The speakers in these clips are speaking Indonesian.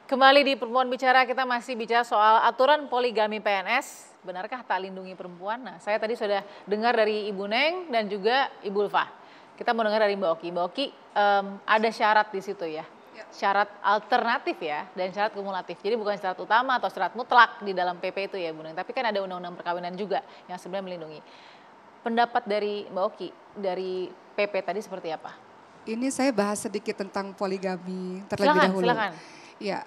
Kembali di Perempuan Bicara, kita masih bicara soal aturan poligami PNS. Benarkah tak lindungi perempuan? Nah, saya tadi sudah dengar dari Ibu Neng dan juga Ibu Ulfa. Kita mau dengar dari Mbak Oki. Mbak Oki, ada syarat di situ ya? Syarat alternatif ya, dan syarat kumulatif. Jadi bukan syarat utama atau syarat mutlak di dalam PP itu ya Bu Neng. Tapi kan ada undang-undang perkawinan juga yang sebenarnya melindungi. Pendapat dari Mbak Oki, dari PP tadi seperti apa? Ini saya bahas sedikit tentang poligami terlebih dahulu. Silakan. Ya,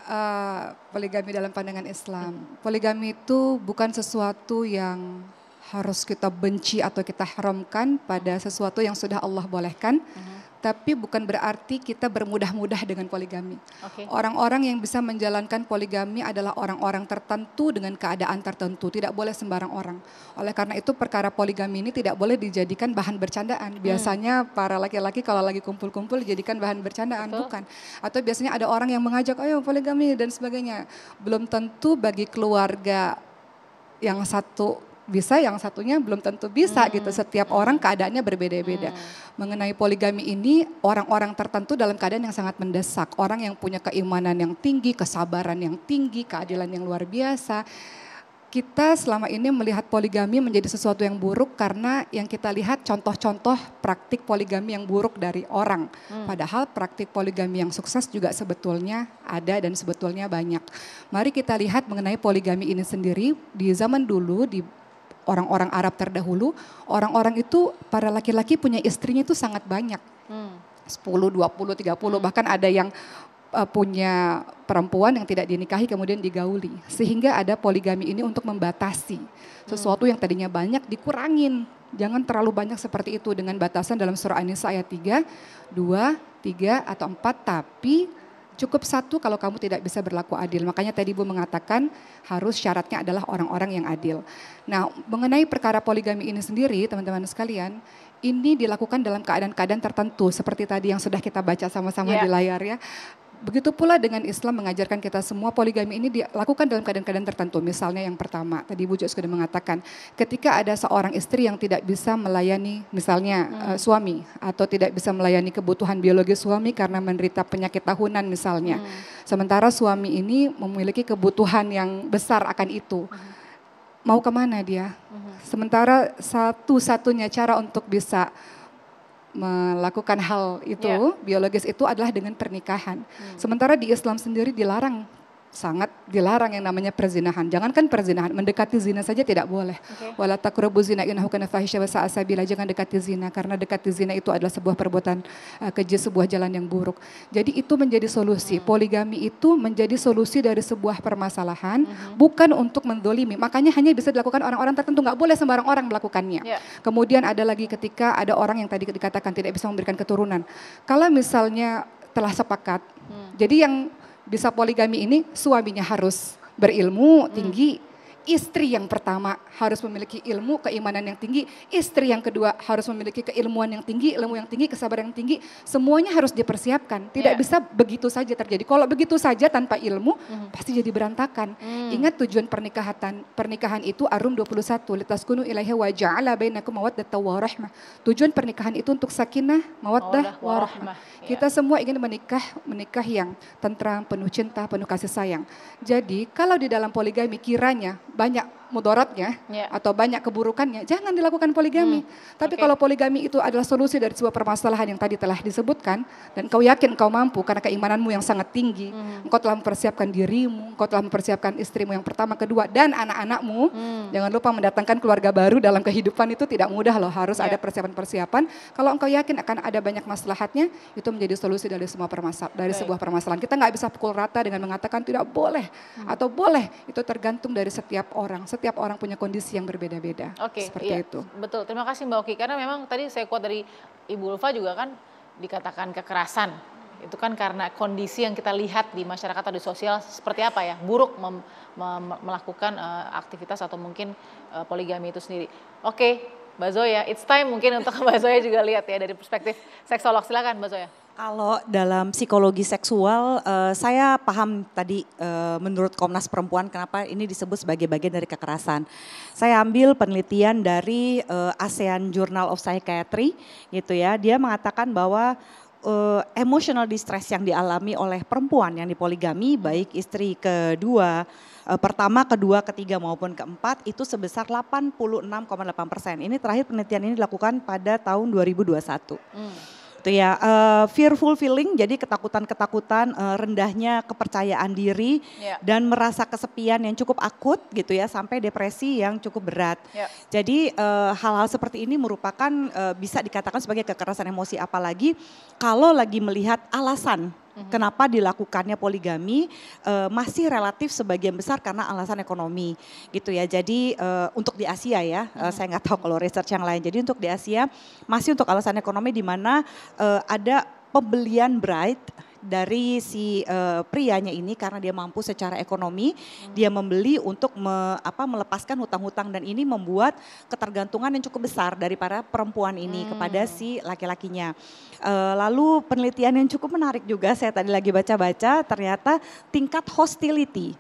poligami dalam pandangan Islam. Poligami itu bukan sesuatu yang harus kita benci atau kita haramkan pada sesuatu yang sudah Allah bolehkan. Tapi bukan berarti kita bermudah-mudah dengan poligami. Orang-orang yang bisa menjalankan poligami adalah orang-orang tertentu dengan keadaan tertentu. Tidak boleh sembarang orang. Oleh karena itu perkara poligami ini tidak boleh dijadikan bahan bercandaan. Biasanya para laki-laki kalau lagi kumpul-kumpul dijadikan bahan bercandaan. Bukan. Atau biasanya ada orang yang mengajak, ayo poligami dan sebagainya. Belum tentu bagi keluarga yang satu bisa, yang satunya belum tentu bisa gitu. Setiap orang keadaannya berbeda-beda. Mengenai poligami ini orang-orang tertentu dalam keadaan yang sangat mendesak. Orang yang punya keimanan yang tinggi, kesabaran yang tinggi, keadilan yang luar biasa. Kita selama ini melihat poligami menjadi sesuatu yang buruk karena yang kita lihat contoh-contoh praktik poligami yang buruk dari orang. Padahal praktik poligami yang sukses juga sebetulnya ada dan sebetulnya banyak. Mari kita lihat mengenai poligami ini sendiri. Di zaman dulu, di orang-orang Arab terdahulu, orang-orang itu para laki-laki punya istrinya itu sangat banyak. 10, 20, 30, bahkan ada yang punya perempuan yang tidak dinikahi kemudian digauli. Sehingga ada poligami ini untuk membatasi sesuatu yang tadinya banyak dikurangin. Jangan terlalu banyak seperti itu dengan batasan dalam surah An-Nisa ayat 3, 2, 3 atau 4 tapi cukup satu kalau kamu tidak bisa berlaku adil. Makanya tadi Ibu mengatakan harus syaratnya adalah orang-orang yang adil. Nah, mengenai perkara poligami ini sendiri teman-teman sekalian, ini dilakukan dalam keadaan-keadaan tertentu seperti tadi yang sudah kita baca sama-sama di layar ya. Begitu pula dengan Islam mengajarkan kita semua poligami ini dilakukan dalam keadaan-keadaan tertentu. Misalnya yang pertama, tadi Ibu juga sudah mengatakan ketika ada seorang istri yang tidak bisa melayani misalnya suami atau tidak bisa melayani kebutuhan biologis suami karena menderita penyakit tahunan misalnya. Sementara suami ini memiliki kebutuhan yang besar akan itu. Mau kemana dia? Sementara satu-satunya cara untuk bisa melakukan hal itu, biologis itu adalah dengan pernikahan. Sementara di Islam sendiri dilarang, sangat dilarang yang namanya perzinahan. Jangankan perzinahan, mendekati zina saja tidak boleh. Wala taqrabu zina innahu kana fahisya wa sa'a sabila. Jangan dekati zina karena dekati zina itu adalah sebuah perbuatan keji, sebuah jalan yang buruk. Jadi itu menjadi solusi. Poligami itu menjadi solusi dari sebuah permasalahan, bukan untuk mendolimi. Makanya hanya bisa dilakukan orang-orang tertentu, nggak boleh sembarang orang melakukannya. Kemudian ada lagi ketika ada orang yang tadi dikatakan tidak bisa memberikan keturunan. Kalau misalnya telah sepakat, jadi yang bisa poligami ini suaminya harus berilmu tinggi, istri yang pertama harus memiliki ilmu, keimanan yang tinggi, istri yang kedua harus memiliki keilmuan yang tinggi, ilmu yang tinggi, kesabaran yang tinggi, semuanya harus dipersiapkan. Tidak bisa begitu saja terjadi. Kalau begitu saja tanpa ilmu pasti jadi berantakan. Ingat tujuan pernikahan itu Ar-Rum 21, litaskunu ilaiha wa ja'ala bainakum mawaddatan wa rahmah. Tujuan pernikahan itu untuk sakinah, mawaddah, warahmah. Kita semua ingin menikah yang tentram, penuh cinta, penuh kasih sayang. Jadi kalau di dalam poligami kiranya banyak mudaratnya atau banyak keburukannya, jangan dilakukan poligami. Tapi kalau poligami itu adalah solusi dari sebuah permasalahan yang tadi telah disebutkan, dan kau yakin kau mampu karena keimananmu yang sangat tinggi, engkau telah mempersiapkan dirimu, engkau telah mempersiapkan istrimu yang pertama, kedua, dan anak-anakmu, jangan lupa mendatangkan keluarga baru dalam kehidupan itu tidak mudah loh, harus ada persiapan-persiapan. Kalau engkau yakin akan ada banyak maslahatnya, itu menjadi solusi dari semua sebuah permasalahan. Kita nggak bisa pukul rata dengan mengatakan tidak boleh atau boleh, itu tergantung dari setiap orang. Setiap orang punya kondisi yang berbeda-beda. Seperti itu. Betul, terima kasih Mbak Oki. Karena memang tadi saya quote dari Ibu Ulfa juga kan dikatakan kekerasan. Itu kan karena kondisi yang kita lihat di masyarakat atau di sosial seperti apa ya, buruk melakukan aktivitas atau mungkin poligami itu sendiri. Oke, Mbak Zoya, it's time mungkin untuk Mbak Zoya juga lihat ya dari perspektif seksolog. Silakan Mbak Zoya. Kalau dalam psikologi seksual, saya paham tadi menurut Komnas Perempuan kenapa ini disebut sebagai bagian dari kekerasan. Saya ambil penelitian dari ASEAN Journal of Psychiatry gitu ya. Dia mengatakan bahwa emotional distress yang dialami oleh perempuan yang dipoligami, baik istri kedua, pertama, kedua, ketiga maupun keempat itu sebesar 86,8%. Ini terakhir penelitian ini dilakukan pada tahun 2021. Itu ya, fearful feeling, jadi ketakutan-ketakutan, rendahnya kepercayaan diri dan merasa kesepian yang cukup akut gitu ya, sampai depresi yang cukup berat. Jadi hal-hal seperti ini merupakan bisa dikatakan sebagai kekerasan emosi, apalagi kalau lagi melihat alasan kenapa dilakukannya poligami masih relatif sebagian besar karena alasan ekonomi gitu ya. Jadi untuk di Asia ya, saya nggak tahu kalau research yang lain. Jadi untuk di Asia masih untuk alasan ekonomi, di mana ada pembelian bride dari si prianya ini karena dia mampu secara ekonomi, dia membeli untuk melepaskan hutang-hutang, dan ini membuat ketergantungan yang cukup besar dari para perempuan ini kepada si laki-lakinya. Lalu penelitian yang cukup menarik juga, saya tadi lagi baca-baca, ternyata tingkat hostility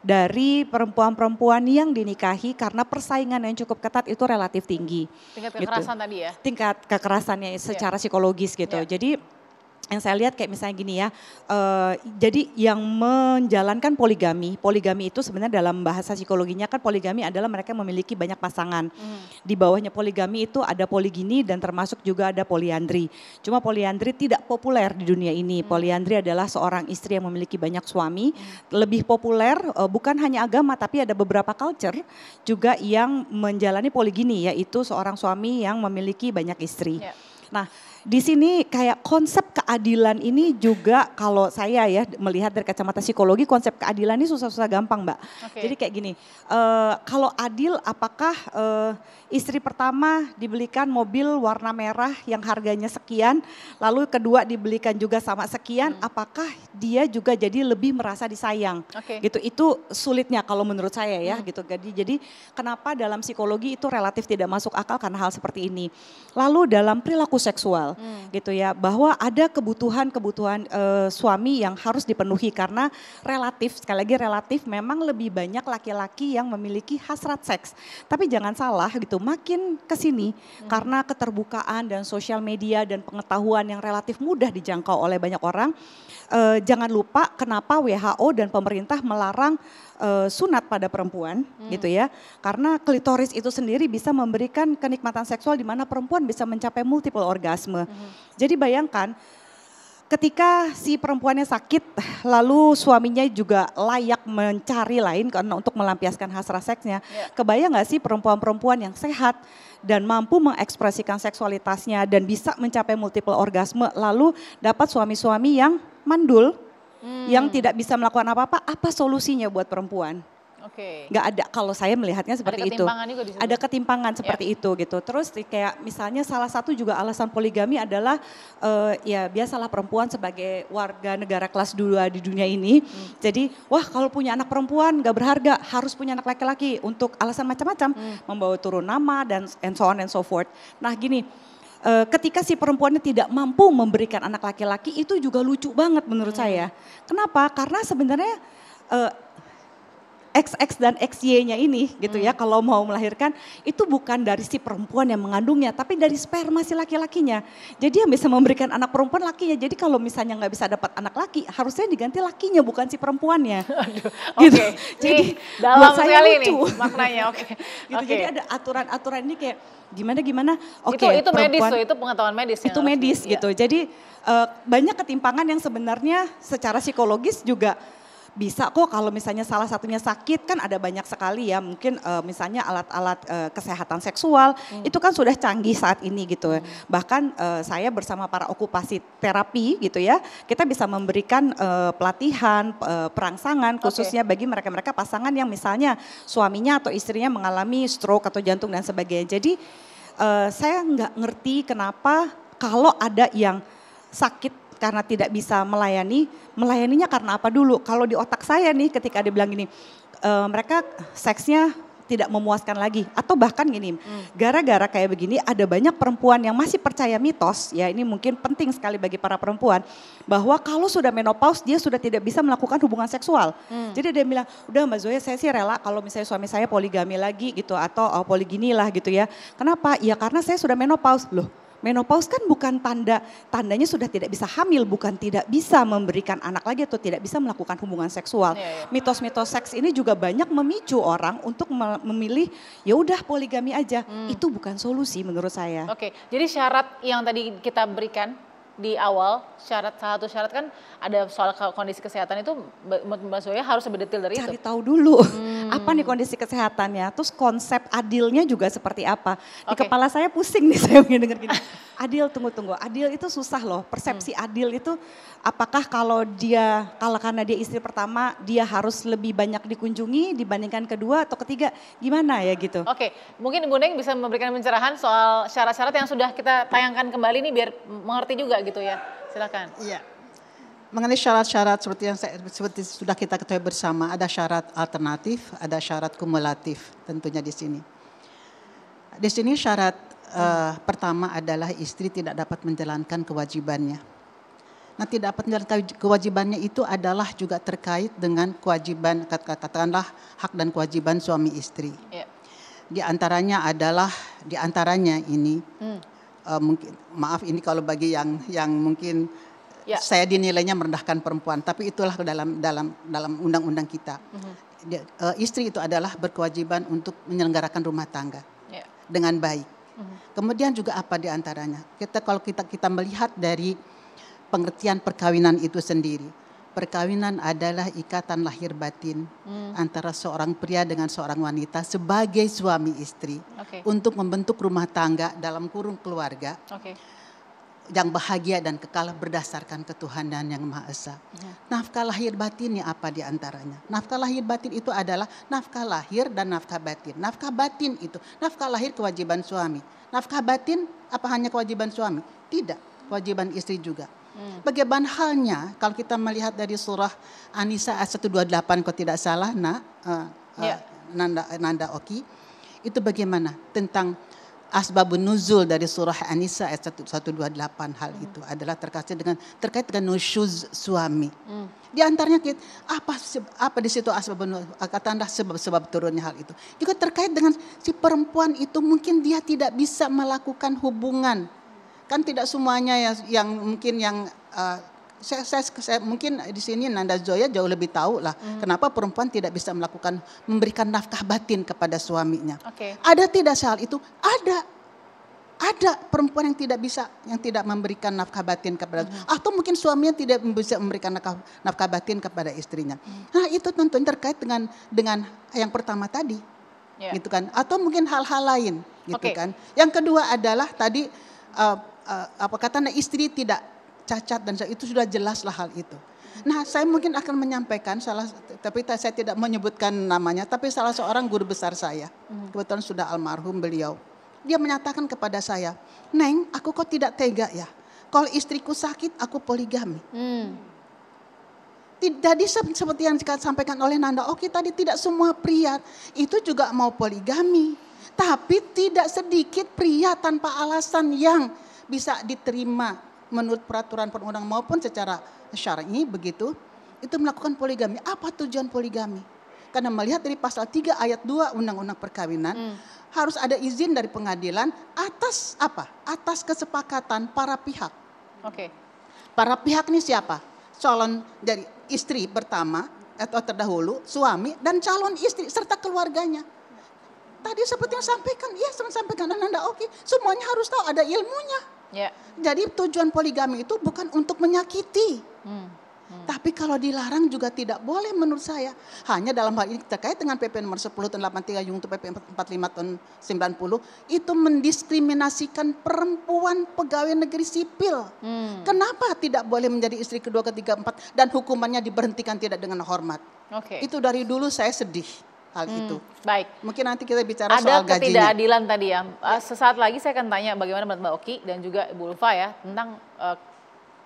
dari perempuan-perempuan yang dinikahi karena persaingan yang cukup ketat itu relatif tinggi. Tingkat kekerasan tadi ya? Tingkat kekerasannya secara psikologis gitu. Jadi yang saya lihat kayak misalnya gini ya, jadi yang menjalankan poligami itu sebenarnya dalam bahasa psikologinya kan poligami adalah mereka memiliki banyak pasangan. Di bawahnya poligami itu ada poligini dan termasuk juga ada poliandri. Cuma poliandri tidak populer di dunia ini. Poliandri adalah seorang istri yang memiliki banyak suami. Lebih populer bukan hanya agama tapi ada beberapa culture juga yang menjalani poligini, yaitu seorang suami yang memiliki banyak istri. Nah, di sini kayak konsep keadilan ini juga kalau saya ya melihat dari kacamata psikologi, konsep keadilan ini susah-susah gampang Mbak. Jadi kayak gini, kalau adil apakah istri pertama dibelikan mobil warna merah yang harganya sekian, lalu kedua dibelikan juga sama sekian, apakah dia juga jadi lebih merasa disayang? Gitu, itu sulitnya kalau menurut saya ya gitu. Jadi kenapa dalam psikologi itu relatif tidak masuk akal karena hal seperti ini. Lalu dalam perilaku seksual gitu ya, bahwa ada kebutuhan-kebutuhan suami yang harus dipenuhi karena relatif, sekali lagi relatif, memang lebih banyak laki-laki yang memiliki hasrat seks. Tapi jangan salah gitu, makin kesini karena keterbukaan dan sosial media dan pengetahuan yang relatif mudah dijangkau oleh banyak orang, jangan lupa kenapa WHO dan pemerintah melarang sunat pada perempuan gitu ya, karena klitoris itu sendiri bisa memberikan kenikmatan seksual di mana perempuan bisa mencapai multiple orgasme. Jadi bayangkan ketika si perempuannya sakit lalu suaminya juga layak mencari lain karena untuk melampiaskan hasrat seksnya, kebayang gak sih perempuan-perempuan yang sehat dan mampu mengekspresikan seksualitasnya dan bisa mencapai multiple orgasme lalu dapat suami-suami yang mandul, yang tidak bisa melakukan apa-apa, apa solusinya buat perempuan? Nggak ada, kalau saya melihatnya seperti itu. Ada ketimpangan seperti itu gitu. Terus kayak misalnya salah satu juga alasan poligami adalah ya biasalah perempuan sebagai warga negara kelas 2 di dunia ini. Jadi wah kalau punya anak perempuan nggak berharga, harus punya anak laki-laki untuk alasan macam-macam. Membawa turun nama dan and so on and so forth. Nah gini, ketika si perempuannya tidak mampu memberikan anak laki-laki itu juga lucu banget menurut saya. Kenapa? Karena sebenarnya XX dan XY-nya ini gitu ya, kalau mau melahirkan itu bukan dari si perempuan yang mengandungnya, tapi dari sperma si laki-lakinya. Jadi yang bisa memberikan anak perempuan lakinya. Jadi kalau misalnya nggak bisa dapat anak laki, harusnya diganti lakinya bukan si perempuannya. Gitu. Jadi dalam buat saya lucu nih maknanya. Gitu. Jadi ada aturan-aturan ini kayak gimana. Itu medis tuh, itu pengetahuan medis. Itu medis gitu. Jadi banyak ketimpangan yang sebenarnya secara psikologis juga bisa kok kalau misalnya salah satunya sakit, kan ada banyak sekali ya mungkin misalnya alat-alat kesehatan seksual itu kan sudah canggih saat ini gitu. Bahkan saya bersama para okupasi terapi gitu ya, kita bisa memberikan pelatihan, perangsangan khususnya bagi mereka-mereka pasangan yang misalnya suaminya atau istrinya mengalami stroke atau jantung dan sebagainya. Jadi saya nggak ngerti kenapa kalau ada yang sakit karena tidak bisa melayaninya karena apa dulu? Kalau di otak saya nih ketika dia bilang gini, mereka seksnya tidak memuaskan lagi. Atau bahkan gini, gara-gara kayak begini ada banyak perempuan yang masih percaya mitos, ya ini mungkin penting sekali bagi para perempuan, bahwa kalau sudah menopause dia sudah tidak bisa melakukan hubungan seksual. Jadi dia bilang, udah Mbak Zoya saya sih rela kalau misalnya suami saya poligami lagi gitu atau poligini lah gitu ya. Kenapa? Ya karena saya sudah menopause. Loh Menopause kan bukan tandanya sudah tidak bisa hamil, bukan tidak bisa memberikan anak lagi atau tidak bisa melakukan hubungan seksual. Mitos-mitos seks ini juga banyak memicu orang untuk memilih ya udah poligami aja. Itu bukan solusi menurut saya. Oke, jadi syarat yang tadi kita berikan di awal, salah satu syarat kan ada soal kondisi kesehatan itu Mbak Zoya harus sebedetil dari Cari itu. tahu dulu apa nih kondisi kesehatannya, terus konsep adilnya juga seperti apa. Di kepala saya pusing nih saya dengar gini. Adil, tunggu, adil itu susah loh. Persepsi adil itu apakah kalau karena dia istri pertama dia harus lebih banyak dikunjungi dibandingkan kedua atau ketiga, gimana ya gitu. Oke, mungkin Ibu Neng bisa memberikan pencerahan soal syarat-syarat yang sudah kita tayangkan kembali nih biar mengerti juga gitu ya. Silakan. Iya. Mengenai syarat-syarat seperti sudah kita ketahui bersama, ada syarat alternatif, ada syarat kumulatif tentunya di sini. Di sini syarat pertama adalah istri tidak dapat menjalankan kewajibannya. Nah, tidak dapat menjalankan kewajibannya itu adalah juga terkait dengan kewajiban, katakanlah hak dan kewajiban suami istri. Ya. Di antaranya ini mungkin maaf ini kalau bagi yang mungkin saya dinilainya merendahkan perempuan, tapi itulah dalam undang-undang kita. Istri itu adalah berkewajiban untuk menyelenggarakan rumah tangga dengan baik. Kemudian juga apa di antaranya? Kalau kita melihat dari pengertian perkawinan itu sendiri. Perkawinan adalah ikatan lahir batin antara seorang pria dengan seorang wanita sebagai suami istri untuk membentuk rumah tangga dalam kurung keluarga yang bahagia dan kekal berdasarkan ketuhanan yang Maha Esa. Nafkah lahir batinnya apa di antaranya? Nafkah lahir batin itu adalah nafkah lahir dan nafkah batin. Nafkah batin itu, nafkah lahir kewajiban suami. Nafkah batin apa hanya kewajiban suami? Tidak, kewajiban istri juga. Bagaimana halnya kalau kita melihat dari surah An-Nisa ayat 128 kalau tidak salah, Nanda Oki, itu bagaimana tentang asbabun nuzul dari surah An-Nisa ayat 128 hal itu adalah terkait dengan nusyuz suami. Di antaranya apa di situ asbabun kata Anda sebab turunnya hal itu. Juga terkait dengan si perempuan itu mungkin dia tidak bisa melakukan hubungan. Kan tidak semuanya yang mungkin saya mungkin di sini Nanda Zoya jauh lebih tahu lah kenapa perempuan tidak bisa memberikan nafkah batin kepada suaminya. Ada tidak soal itu? Ada perempuan yang tidak memberikan nafkah batin kepada atau mungkin suaminya tidak bisa memberikan nafkah batin kepada istrinya. Nah, itu tentunya terkait dengan yang pertama tadi. Gitu kan? Atau mungkin hal-hal lain gitu kan. Yang kedua adalah tadi istri tidak cacat dan itu sudah jelaslah hal itu. Nah, saya mungkin akan menyampaikan tapi saya tidak menyebutkan namanya, tapi salah seorang guru besar saya, kebetulan sudah almarhum beliau. Dia menyatakan kepada saya, "Neng, aku kok tidak tega ya? Kalau istriku sakit, aku poligami." Jadi seperti yang disampaikan oleh Nanda Oki tadi, tidak semua pria itu juga mau poligami. Tapi tidak sedikit pria tanpa alasan yang bisa diterima menurut peraturan perundang maupun secara syar'i begitu, itu melakukan poligami. Apa tujuan poligami? Karena melihat dari pasal 3 ayat 2 Undang-Undang Perkawinan, harus ada izin dari pengadilan atas apa? Atas kesepakatan para pihak. Para pihak ini siapa? Calon dari istri pertama atau terdahulu, suami dan calon istri serta keluarganya. Tadi seperti yang sampaikan Nanda Oki, semuanya harus tahu ada ilmunya. Jadi tujuan poligami itu bukan untuk menyakiti. Tapi kalau dilarang juga tidak boleh menurut saya. Hanya dalam hal ini terkait dengan PP nomor 10 tahun 83 Yungto PP 45 tahun 90 itu mendiskriminasikan perempuan pegawai negeri sipil. Kenapa tidak boleh menjadi istri kedua, ketiga, empat dan hukumannya diberhentikan tidak dengan hormat? Itu dari dulu saya sedih hal itu. Baik. Mungkin nanti kita bicara soal gajinya. Ada ketidakadilan tadi ya. Sesaat lagi saya akan tanya bagaimana menurut Mbak Oki dan juga Ibu Ulfa ya tentang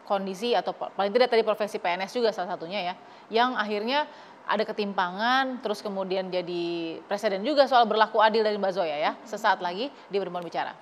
kondisi atau paling tidak tadi profesi PNS juga salah satunya ya, yang akhirnya ada ketimpangan terus kemudian jadi presiden juga soal berlaku adil dari Mbak Zoya ya. Sesaat lagi di Perempuan Bicara.